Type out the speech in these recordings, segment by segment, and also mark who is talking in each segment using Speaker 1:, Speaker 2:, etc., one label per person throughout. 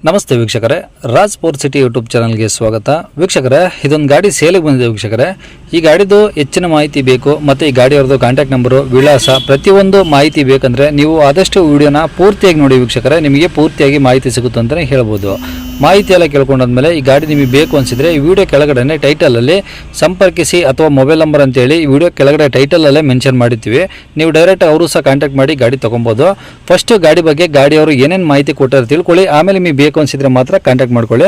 Speaker 1: ನಮಸ್ತೆ ವೀಕ್ಷಕರೇ, Raj sport city YouTube ಚಾನಲ್ಗೆ ಸ್ವಾಗತ. ವೀಕ್ಷಕರೇ, ಇದೊಂದು ಗಾಡಿ ಸೇಲಿಗೆ ಬಂದಿದೆ ವೀಕ್ಷಕರೇ. ಈ ಗಾಡಿದು ಹೆಚ್ಚಿನ ಮಾಹಿತಿ ಬೇಕು ಮತ್ತು ಈ ಗಾಡಿಯವ್ರದ್ದು ಕಾಂಟ್ಯಾಕ್ಟ್ ನಂಬರು, ವಿಳಾಸ, ಪ್ರತಿಯೊಂದು ಮಾಹಿತಿ ಬೇಕಂದರೆ ನೀವು ಆದಷ್ಟು ವಿಡಿಯೋನ ಪೂರ್ತಿಯಾಗಿ ನೋಡಿ ವೀಕ್ಷಕರೇ. ನಿಮಗೆ ಪೂರ್ತಿಯಾಗಿ ಮಾಹಿತಿ ಸಿಗುತ್ತೆ ಅಂತಲೇ ಹೇಳ್ಬೋದು. ಮಾಹಿತಿ ಎಲ್ಲ ಕೇಳ್ಕೊಂಡಾದ್ಮೇಲೆ ಈ ಗಾಡಿ ನಿಮಗೆ ಬೇಕು ಅನಿಸಿದರೆ ಈ ವಿಡಿಯೋ ಕೆಳಗಡೆ ಟೈಟಲಲ್ಲಿ ಸಂಪರ್ಕಿಸಿ ಅಥವಾ ಮೊಬೈಲ್ ನಂಬರ್ ಅಂತೇಳಿ ಈ ವಿಡಿಯೋ ಕೆಳಗಡೆ ಟೈಟಲಲ್ಲೇ ಮೆನ್ಷನ್ ಮಾಡಿರ್ತೀವಿ. ನೀವು ಡೈರೆಕ್ಟ್ ಅವರು ಸಹ ಕಾಂಟ್ಯಾಕ್ಟ್ ಮಾಡಿ ಗಾಡಿ ತೊಗೊಬೋದು. ಫಸ್ಟು ಗಾಡಿ ಬಗ್ಗೆ ಗಾಡಿಯವರು ಏನೇನು ಮಾಹಿತಿ ಕೊಟ್ಟಾರೆ ತಿಳ್ಕೊಳ್ಳಿ, ಆಮೇಲೆ ನಿಮಗೆ ಬೇಕು ಅನಿಸಿದ್ರೆ ಮಾತ್ರ ಕಾಂಟ್ಯಾಕ್ಟ್ ಮಾಡ್ಕೊಳ್ಳಿ.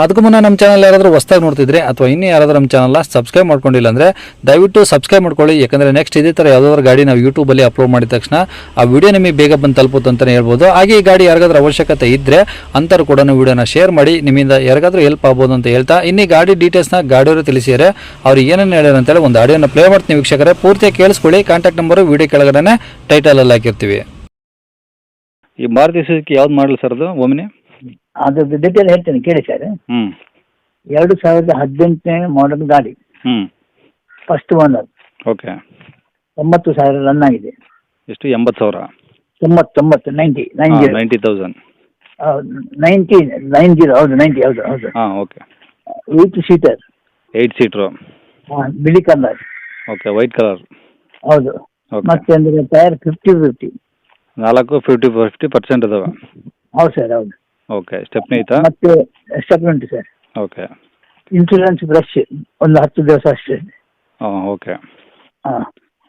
Speaker 1: ಅದಕ್ಕೂ ಮುನ್ನ ನಮ್ಮ ಚಾನಲ್ ಯಾರಾದರೂ ಹೊಸದಾಗಿ ನೋಡ್ತಿದ್ರೆ ಅಥವಾ ಇನ್ನೂ ಯಾರಾದರೂ ನಮ್ಮ ಚಾನಲ್ನ ಸಬ್ಸ್ಕ್ರೈಬ್ ಮಾಡ್ಕೊಂಡಿಲ್ಲ ಅಂದರೆ ದಯವಿಟ್ಟು ಸಬ್ಸ್ಕ್ರೈಬ್ ಮಾಡ್ಕೊಳ್ಳಿ. ಯಾಕಂದರೆ ನೆಕ್ಸ್ಟ್ ಇದೇ ಥರ ಯಾವುದಾದ್ರು ಗಾಡಿ ನಾವು ಯೂಟ್ಯೂಬಲ್ಲಿ ಅಪ್ಲೋಡ್ ಮಾಡಿದ ತಕ್ಷಣ ಆ ವಿಡಿಯೋ ನಿಮಗೆ ಬೇಗ ಬಂದು ತಲುಪುತ್ತೆ ಅಂತಲೇ ಹೇಳ್ಬೋದು. ಹಾಗೆ ಈ ಗಾಡಿ ಯಾರಿಗಾದ್ರೂ ಅವಶ್ಯಕತೆ ಇದ್ದರೆ ಅಂಥವ್ರು ಕೂಡ ವಿಡಿಯೋನ ಶೇರ್ ಮಾಡಿ, ನಿಮ್ಮಿಂದ ಯಾರಿಗಾದ್ರೂ ಹೆಲ್ಪ್ ಆಗ್ಬೋದು ಅಂತ ಹೇಳ್ತಾ ಇನ್ನೀ ಗಾಡಿ ಡೀಟೇಲ್ಸ್ನ ಗಾಡಿಯವರು ತಿಳಿಸಿದರೆ ಅವ್ರು ಏನೇನು ಹೇಳ್ಯಾರ ಅಂತೇಳಿ ಒಂದು ಆಡಿಯೋನ ಪ್ಲೇ ಮಾಡ್ತೀನಿ ವೀಕ್ಷಕರೇ. ಪೂರ್ತಿಯಾಗಿ ಕೇಳಿಸ್ಕೊಳ್ಳಿ. ಕಾಂಟ್ಯಾಕ್ಟ್ ನಂಬರು ವಿಡಿಯೋ ಕೆಳಗಡೆ ಟೈಟಲಲ್ಲಿ ಹಾಕಿರ್ತೀವಿ. ಈ ಮಾರುತಿ ಸುಜುಕಿ ಯಾವ್ದು ಮಾಡಲ್ ಸರ್ ಅದು ಒಮ್ಮೆ?
Speaker 2: ಅದ್ರದ್ದು ಡೀಟೇಲ್ ಹೇಳ್ತೇನೆ ಕೇಳಿ ಸರ್. 2018 ಮಾಡೆಲ್ ಗಾಡಿ, ಫಸ್ಟ್ ಓನರ್,
Speaker 1: ಓಕೆ.
Speaker 2: 90,000 ರನ್ ಆಗಿದೆ.
Speaker 1: ಎಷ್ಟು? 80,000?
Speaker 2: 90,000 ಹೌದು 90 ಹೌದು.
Speaker 1: ಹಾಂ, ಓಕೆ.
Speaker 2: 8 ಸೀಟರ್,
Speaker 1: 8 ಸೀಟ್ರು,
Speaker 2: ಬಿಳಿ ಕಲರ್,
Speaker 1: ಓಕೆ. ವೈಟ್ ಕಲರ್,
Speaker 2: ಹೌದು.
Speaker 1: ಓಕೆ.
Speaker 2: ಮತ್ತೆ ಅಂದ್ರೆ ಟೈರ್ 50-50,
Speaker 1: 50% ಅದಾವೆ.
Speaker 2: ಹೌದು ಸರ್, ಹೌದು.
Speaker 1: ಓಕೆ. ಸ್ಟೆಪ್ನಿ ಐತಾ?
Speaker 2: ಮತ್ತೆ ಸ್ಟೆಪ್ ಉಂಟು ಸರ್.
Speaker 1: ಓಕೆ.
Speaker 2: ಇನ್ಶೂರೆನ್ಸ್ ಬ್ರಷ್ ಒಂದು 10 ದಿವಸ ಅಷ್ಟೇ.
Speaker 1: ಹಾಂ, ಓಕೆ.
Speaker 2: ಹಾಂ,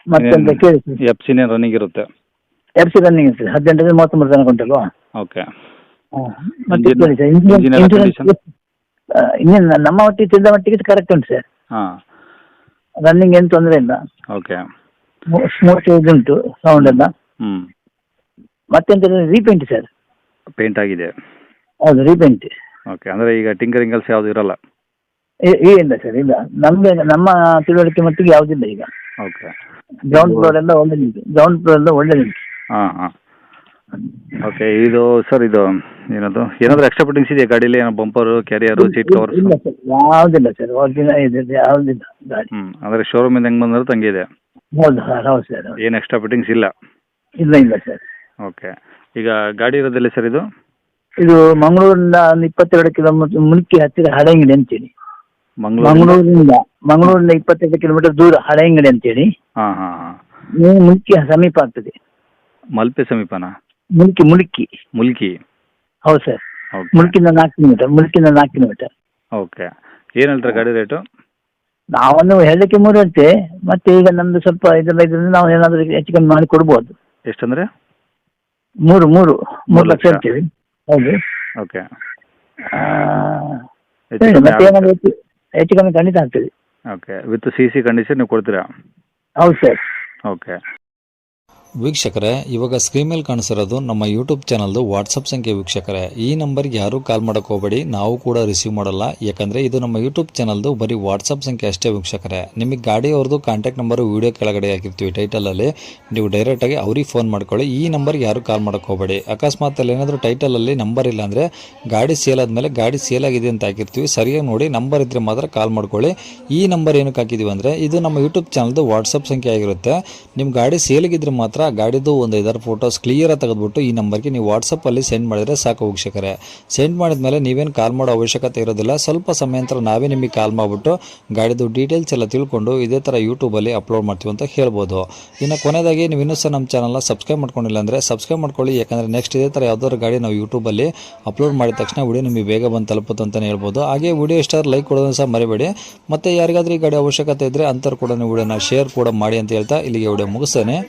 Speaker 2: ಮತ್ತೆ ಅಂತ ಕೇಳಿ ಸರ್.
Speaker 1: ಎಫ್ಸಿನೇ ರನ್ನಿಂಗ್ ಇರುತ್ತೆ?
Speaker 2: FC ರನ್ನಿಂಗ್ ಸರ್, 18 33 ತನಕ ಉಂಟಲ್ವಾ?
Speaker 1: ಓಕೆ.
Speaker 2: ಮತ್ತೆ ಕೇಳಿ ಸರ್, ಇನ್ನೇನು ನಮ್ಮ ಒಟ್ಟಿಗೆ ತಿಂದ ಮಟ್ಟಿಗೆ ಕರೆಕ್ಟ್ ಉಂಟು ಸರ್.
Speaker 1: ಹಾಂ,
Speaker 2: ರನ್ನಿಂಗ್ ಏನು ತೊಂದರೆ ಇಲ್ಲ.
Speaker 1: ಓಕೆ.
Speaker 2: ಸ್ಮೂತ್ ಉಂಟು ಸೌಂಡ್ ಎಲ್ಲ. ಮತ್ತೆಂತ ರೀಪೇಂಟ್ ಸರ್.
Speaker 1: ಪೇಂಟ್ ಆಗಿದೆ?
Speaker 2: ಹೌದು, ರೀಪೇಂಟ್.
Speaker 1: ಓಕೆ. ಅಂದರೆ ಈಗ ಟಿಂಕರಿಂಗಲ್ಸ್ ಯಾವುದು ಇರಲ್ಲ?
Speaker 2: ಇಲ್ಲ ಸರ್, ಇಲ್ಲ. ನಮಗೆ ನಮ್ಮ ತಿಳುವಳಿಕೆ ಮಟ್ಟಿಗೆ ಯಾವುದಿಲ್ಲ ಈಗ.
Speaker 1: ಓಕೆ.
Speaker 2: ಗ್ರೌಂಡ್ ಫ್ಲೋರ್ ಎಲ್ಲ ಒಳ್ಳೆದುಂಟು.
Speaker 1: ಹಾಂ ಹಾಂ, ಓಕೆ. ಇದು ಸರ್, ಇದು ಏನದು ಏನಾದರೂ ಎಕ್ಸ್ಟ್ರಾ ಫಿಟ್ಟಿಂಗ್ಸ್ ಇದೆಯಾ ಗಾಡೀಲಿ? ಏನೋ ಬಂಪರು, ಕ್ಯಾರಿಯರು, ಸೀಟ್ ಕವರ್ಸ್?
Speaker 2: ಇಲ್ಲ ಸರ್, ಯಾವುದಿಲ್ಲ ಸರ್, ಒರಿಜಿನಲ್ ಇದೆ, ಯಾವುದಿಲ್ಲ ಗಾಡಿ.
Speaker 1: ಅಂದರೆ ಶೋರೂಮಿಂದ ಹೆಂಗೆ ಬಂದ್ರೆ ತಂಗಿದೆ?
Speaker 2: ಹೌದು ಸರ್, ಹೌದು ಸರ್.
Speaker 1: ಏನು ಎಕ್ಸ್ಟ್ರಾ ಫಿಟ್ಟಿಂಗ್ಸ್ ಇಲ್ಲ? ಇಲ್ಲ
Speaker 2: ಸರ್.
Speaker 1: ಓಕೆ. ಈಗ ಗಾಡಿ ಇರೋದಿಲ್ಲ ಸರ್ ಇದು?
Speaker 2: ಇದು ಮಂಗಳೂರಿಂದ ಒಂದು 22 ಕಿಲೋಮೀಟರ್ ಮುಲ್ಕಿ ಹತ್ತಿರ ಹಳೆಂಗಡಿ ಅಂತೇಳಿ. ಮಂಗಳೂರಿಂದ 22 ಕಿಲೋಮೀಟರ್ ದೂರ ಹಳೆಂಗಡಿ ಅಂತೇಳಿ.
Speaker 1: ಹಾಂ ಹಾಂ ಹಾಂ.
Speaker 2: ನೀವು ಮುಲ್ಕಿ ಸಮೀಪ ಆಗ್ತದೆ.
Speaker 1: ಮಲ್ಪೆ ಸಮೀಪನಾ? ಮುಲ್ಕಿ.
Speaker 2: ಹೌದು ಸರ್.
Speaker 1: ಓಕೆ.
Speaker 2: ಮುಲ್ಕಿಂದ 4 ಕಿಲೋಮೀಟರ್.
Speaker 1: ಓಕೆ. ಏನು ಹೇಳ್ತಾರೆ ಗಾಡಿ ರೇಟು?
Speaker 2: ನಾವನ್ನು ಹೇಳಲಿಕ್ಕೆ 3 ಅಂತೆ, ಮತ್ತೆ ಈಗ ನಮ್ದು ಸ್ವಲ್ಪ ಇದೆಲ್ಲ ಇದ್ರಿಂದ ನಾವು ಏನಾದರೂ ಹೆಚ್ಚು ಕಮ್ಮಿ ಮಾಡಿ ಕೊಡ್ಬೋದು.
Speaker 1: ಎಷ್ಟಂದರೆ?
Speaker 2: 3 ಲಕ್ಷ ಹೇಳ್ತೀವಿ. ಹೌದು.
Speaker 1: ಓಕೆ.
Speaker 2: ಮತ್ತೆ ಏನಾದರೂ ಹೆಚ್ಚು ಕಮ್ಮಿ ಖಂಡಿತ ಆಗ್ತದೆ.
Speaker 1: ಓಕೆ. ವಿತ್ CC ಕಂಡೀಷನ್ ನೀವು ಕೊಡ್ತೀರಾ?
Speaker 2: ಹೌದು ಸರ್.
Speaker 1: ಓಕೆ.
Speaker 3: ವೀಕ್ಷಕರೇ, ಇವಾಗ ಸ್ಕ್ರೀನ್ ಮೇಲೆ ಕಾಣಿಸಿರೋದು ನಮ್ಮ ಯೂಟ್ಯೂಬ್ ಚಾನಲ್ದು ವಾಟ್ಸಪ್ ಸಂಖ್ಯೆ ವೀಕ್ಷಕರೇ. ಈ ನಂಬರ್ಗೆ ಯಾರೂ ಕಾಲ್ ಮಾಡೋಕೆ ಹೋಗಬೇಡಿ, ನಾವು ಕೂಡ ರಿಸೀವ್ ಮಾಡಲ್ಲ. ಯಾಕಂದರೆ ಇದು ನಮ್ಮ ಯೂಟ್ಯೂಬ್ ಚಾನಲ್ದು ಬರೀ ವಾಟ್ಸಪ್ ಸಂಖ್ಯೆ ಅಷ್ಟೇ ವೀಕ್ಷಕರೇ. ನಿಮಗೆ ಗಾಡಿಯವ್ರದ್ದು ಕಾಂಟ್ಯಾಕ್ಟ್ ನಂಬರು ವೀಡಿಯೋ ಕೆಳಗಡೆ ಹಾಕಿರ್ತೀವಿ ಟೈಟಲಲ್ಲಿ, ನೀವು ಡೈರೆಕ್ಟಾಗಿ ಅವ್ರಿಗೆ ಫೋನ್ ಮಾಡ್ಕೊಳ್ಳಿ. ಈ ನಂಬರ್ಗೆ ಯಾರೂ ಕಾಲ್ ಮಾಡೋಕೆ ಹೋಗಬೇಡಿ. ಅಕಸ್ಮಾತ್ ಅಲ್ಲಿ ಏನಾದರೂ ಟೈಟಲಲ್ಲಿ ನಂಬರ್ ಇಲ್ಲ ಅಂದರೆ ಗಾಡಿ ಸೇಲ್ ಆದಮೇಲೆ ಗಾಡಿ ಸೇಲ್ ಆಗಿದೆ ಅಂತ ಹಾಕಿರ್ತೀವಿ, ಸರಿಯಾಗಿ ನೋಡಿ ನಂಬರ್ ಇದ್ದರೆ ಮಾತ್ರ ಕಾಲ್ ಮಾಡ್ಕೊಳ್ಳಿ. ಈ ನಂಬರ್ ಏನಕ್ಕೆ ಹಾಕಿದ್ದೀವಿ ಅಂದರೆ ಇದು ನಮ್ಮ ಯೂಟ್ಯೂಬ್ ಚಾನಲ್ದು ವಾಟ್ಸಪ್ ಸಂಖ್ಯೆ ಆಗಿರುತ್ತೆ. ನಿಮ್ಮ ಗಾಡಿ ಸೇಲಿಗಿದ್ರೆ ಮಾತ್ರ ಗಾಡಿದು ಒಂದು 5 ಫೋಟೋಸ್ ಕ್ಲಿಯರಾಗಿ ತೆಗೆದುಬಿಟ್ಟು ಈ ನಂಬರ್ಗೆ ನೀವು ವಾಟ್ಸಪ್ಪಲ್ಲಿ ಸೆಂಡ್ ಮಾಡಿದರೆ ಸಾಕು ವೀಕ್ಷಕರೇ. ಸೆಂಡ್ ಮಾಡಿದ್ಮೇಲೆ ನೀವೇನು ಕಾಲ್ ಮಾಡೋ ಅವಶ್ಯಕತೆ ಇರೋದಿಲ್ಲ. ಸ್ವಲ್ಪ ಸಮಯ ನಂತರ ನಾವೇ ನಿಮಗೆ ಕಾಲ್ ಮಾಡಿಬಿಟ್ಟು ಗಾಡಿದು ಡೀಟೇಲ್ಸ್ ಎಲ್ಲ ತಿಳ್ಕೊಂಡು ಇದೇ ಥರ ಯೂಟ್ಯೂಬಲ್ಲಿ ಅಪ್ಲೋಡ್ ಮಾಡ್ತೀವಿ ಅಂತ ಹೇಳ್ಬೋದು. ಇನ್ನು ಕೊನೆಯದಾಗಿ ನೀವು ಇನ್ನೂ ಸಹ ನಮ್ಮ ಚಾನಲ್ನ ಸಬ್ಸ್ಕ್ರೈಬ್ ಮಾಡ್ಕೊಂಡಿಲ್ಲ ಅಂದರೆ ಸಬ್ಸ್ಕ್ರೈಬ್ ಮಾಡ್ಕೊಳ್ಳಿ. ಯಾಕಂದರೆ ನೆಕ್ಸ್ಟ್ ಇದೇ ಥರ ಯಾವುದಾದ್ರು ಗಾಡಿ ನಾವು ಯೂಟ್ಯೂಬಲ್ಲಿ ಅಪ್ಲೋಡ್ ಮಾಡಿದ ತಕ್ಷಣ ವಿಡಿಯೋ ನಿಮಗೆ ಬೇಗ ಬಂದು ತಲುಪುತ್ತೆ ಅಂತಲೇ ಹೇಳ್ಬೋದು. ಹಾಗೆ ವಿಡಿಯೋ ಇಷ್ಟ ಲೈಕ್ ಕೊಡೋದನ್ನು ಸಹ ಮರಿಬೇಡಿ. ಮತ್ತು ಯಾರಿಗಾದ್ರೂ ಈ ಗಾಡಿ ಅವಶ್ಯಕತೆ ಇದ್ದರೆ ಅಂಥವ್ರು ಕೂಡ ನೀವು ವಿಡಿಯೋನ ಶೇರ್ ಕೂಡ ಮಾಡಿ ಅಂತ ಹೇಳ್ತಾ ಇಲ್ಲಿಗೆ ವಿಡಿಯೋ ಮುಗಿಸ್ತೇನೆ.